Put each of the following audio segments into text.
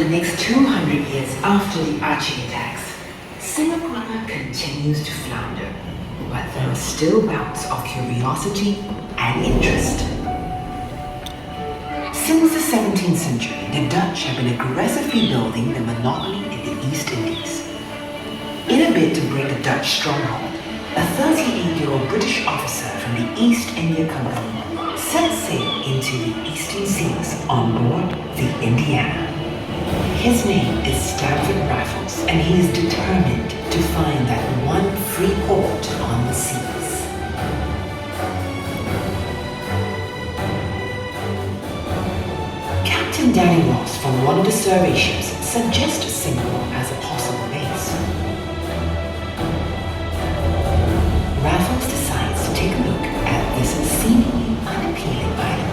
the next 200 years after the Aceh attacks, Singapore continues to flounder, but there are still bouts of curiosity and interest. Since the 17th century, the Dutch have been aggressively building their monopoly in the East Indies. In a bid to break the Dutch stronghold, a 38-year-old British officer from the East India Company set sail into the eastern seas on board the Indiana. His name is Stamford Raffles, and he is determined to find that one free port on the seas. Captain Danny Ross from one of the survey ships suggests Singapore as a possible base. Raffles decides to take a look at this seemingly unappealing island.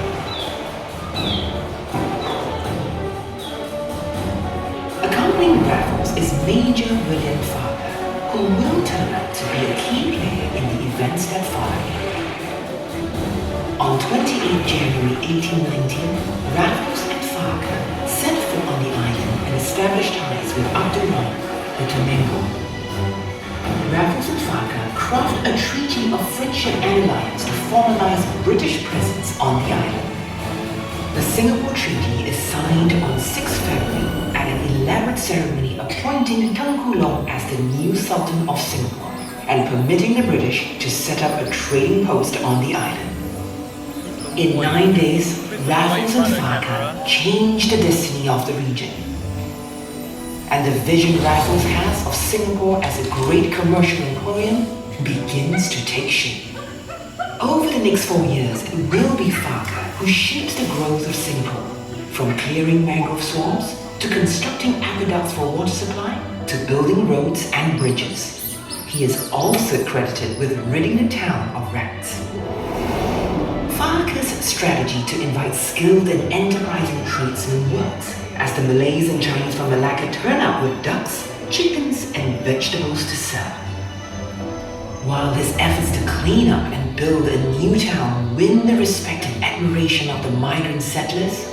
Accompanying Raffles is Major William Farker, who will turn out to be a key player in the events that follow. On 28 January 1819, Raffles and Farker set foot on the island and established ties with Abdullah the Temenggor. Raffles and Farker craft a treaty of friendship and alliance to formalize British presence on the island. The Singapore Treaty is signed on 6 February at an elaborate ceremony appointing Tengku Long as the new Sultan of Singapore and permitting the British to set up a trading post on the island. In 9 days, Raffles and Farker changed the destiny of the region. And the vision Raffles has of Singapore as a great commercial emporium begins to take shape. Over the next 4 years, it will be Farker who shapes the growth of Singapore, from clearing mangrove swamps to constructing aqueducts for water supply to building roads and bridges. He is also credited with ridding the town of rats. Farker's strategy to invite skilled and enterprising tradesmen works, as the Malays and Chinese from Malacca turn up with ducks, chickens, and vegetables to sell. While his efforts to clean up and build a new town win the respect and admiration of the migrant settlers,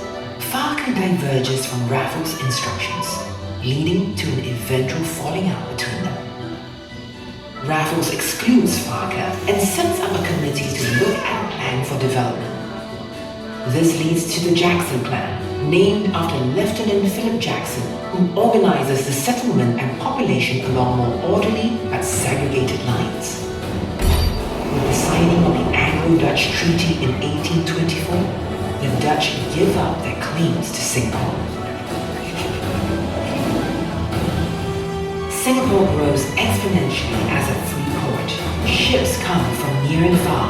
Farker diverges from Raffles' instructions, leading to an eventual falling out between them. Raffles excludes Farker and sets up a committee to look at a plan for development. This leads to the Jackson Plan, named after Lieutenant Philip Jackson, who organizes the settlement and population along more orderly but segregated lines. With the signing of the Anglo-Dutch Treaty in 1824, the Dutch give up their claims to Singapore. Singapore grows exponentially as a free port. Ships come from near and far,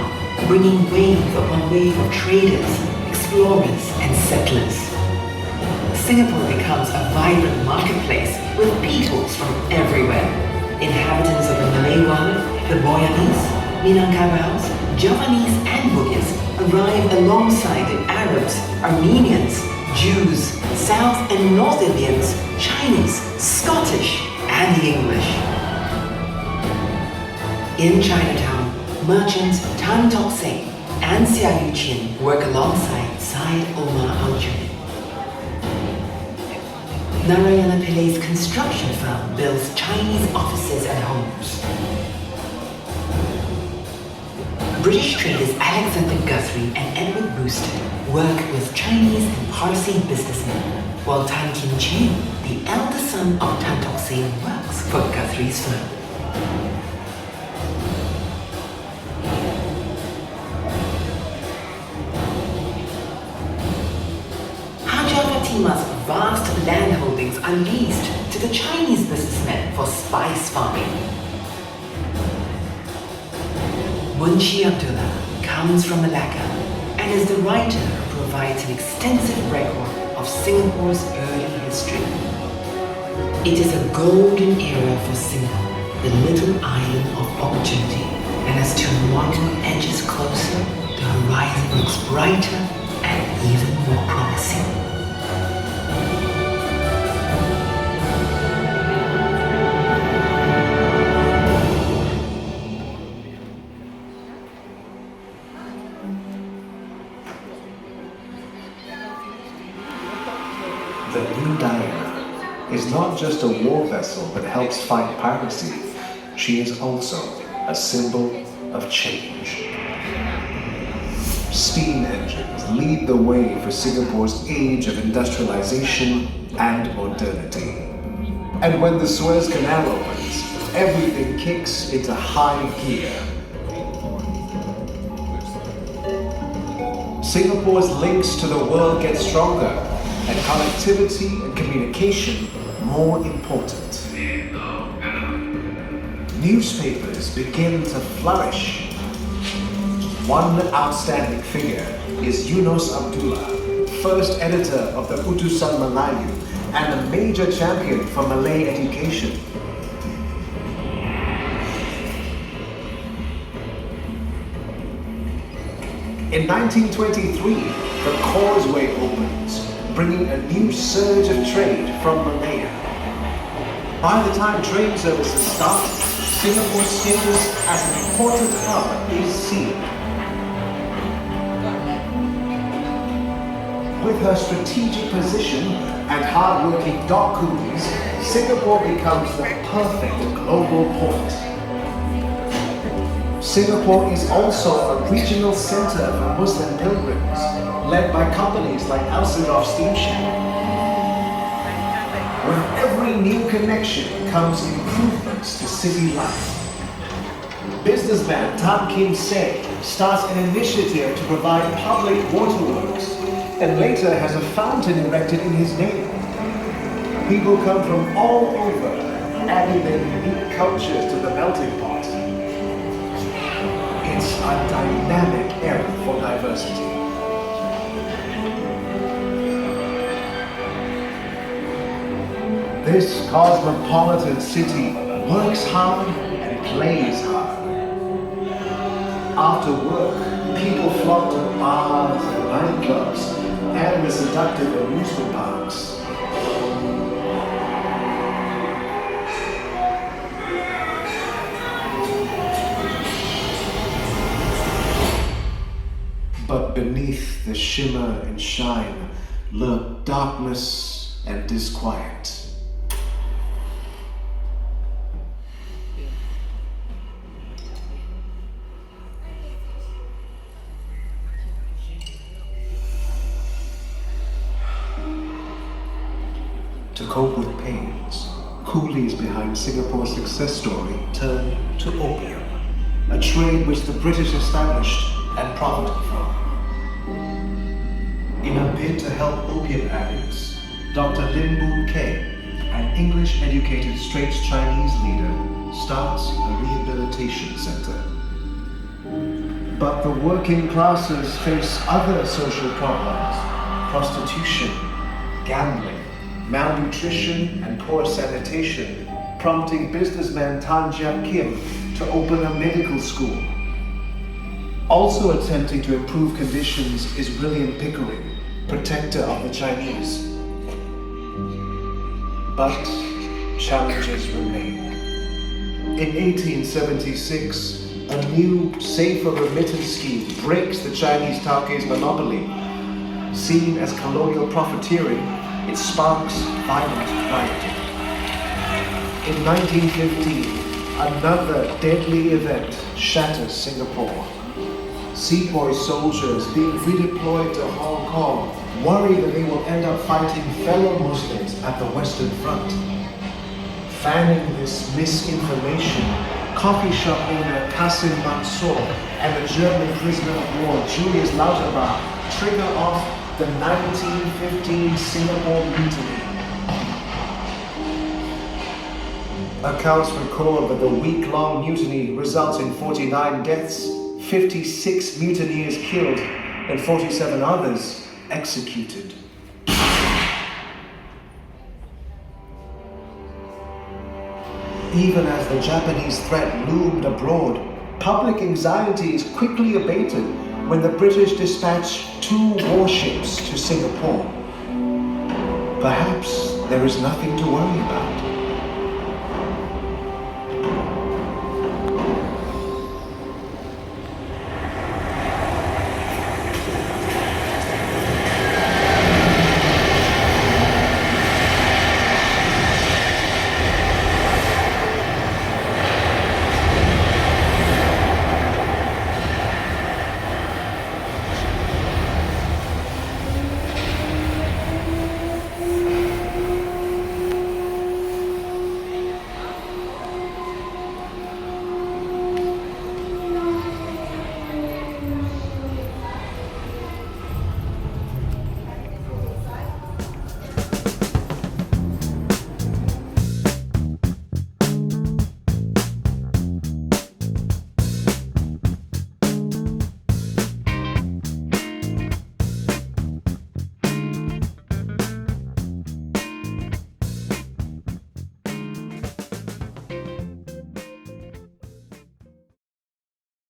bringing wave upon wave of traders, explorers, and settlers. Singapore becomes a vibrant marketplace with peoples from everywhere. Inhabitants of the Malay world, the Boyanese, Minangkabaus, Javanese, and Bugis arrive alongside the Arabs, Armenians, Jews, South and North Indians, Chinese, Scottish, and the English. In Chinatown, merchants Tan Tock Seng and Sia Yu Chin work alongside Syed Omar Al-Junaid. Narayana Pillai's construction firm builds Chinese offices and homes. British traders Alexander Guthrie and Edward Brewster work with Chinese and Parsi businessmen, while Tan Kim Cheng, the elder son of Tan Tock Seng, works for Guthrie's firm. Hajar Fatima's vast landholdings are leased to the Chinese businessmen for spice farming. Munshi Abdullah comes from Malacca and is the writer who provides an extensive record of Singapore's early history. It is a golden era for Singapore, the little island of opportunity, and as tomorrow edges closer, the horizon looks brighter and even more promising. The Blue Diamond. just a war vessel that helps fight piracy. She is also a symbol of change. Steam engines lead the way for Singapore's age of industrialization and modernity. And when the Suez Canal opens, everything kicks into high gear. Singapore's links to the world get stronger, and connectivity and communication more important. Newspapers begin to flourish. One outstanding figure is Yunus Abdullah, first editor of the Utusan Melayu and a major champion for Malay education. In 1923, the causeway opens, bringing a new surge of trade from Malaya. By the time train services start, Singapore's status as an important hub is sealed. With her strategic position and hard-working dock coolies, Singapore becomes the perfect global port. Singapore is also a regional center for Muslim pilgrims, led by companies like Alcindor Steamship. With every new connection comes improvements to city life. Businessman Tan Kim Se starts an initiative to provide public waterworks and later has a fountain erected in his name. People come from all over, adding their unique cultures to the melting pot. It's a dynamic era for diversity. This cosmopolitan city works hard and plays hard. After work, people flock to bars and nightclubs and the seductive amusement parks. But beneath the shimmer and shine lurk darkness and disquiet. To cope with pains, coolies behind Singapore's success story turn to opium, a trade which the British established and profited from. In a bid to help opium addicts, Dr. Lim Boon Keng, an English-educated Straits Chinese leader, starts a rehabilitation center. But the working classes face other social problems: prostitution, gambling, malnutrition, and poor sanitation, prompting businessman Tan Jiak Kim to open a medical school. Also attempting to improve conditions is William Pickering, protector of the Chinese. But challenges remain. In 1876, a new, safer remittance scheme breaks the Chinese Tauge's monopoly. Seen as colonial profiteering, it sparks violent rioting. In 1915, another deadly event shatters Singapore. Sepoy soldiers being redeployed to Hong Kong worry that they will end up fighting fellow Muslims at the Western Front. Fanning this misinformation, coffee shop owner Qasim Mansour and the German prisoner of war Julius Lauterbach trigger off the 1915 Singapore Mutiny. Accounts record that the week-long mutiny results in 49 deaths, 56 mutineers killed, and 47 others executed. Even as the Japanese threat loomed abroad, public anxiety is quickly abated when the British dispatched 2 warships to Singapore. Perhaps there is nothing to worry about.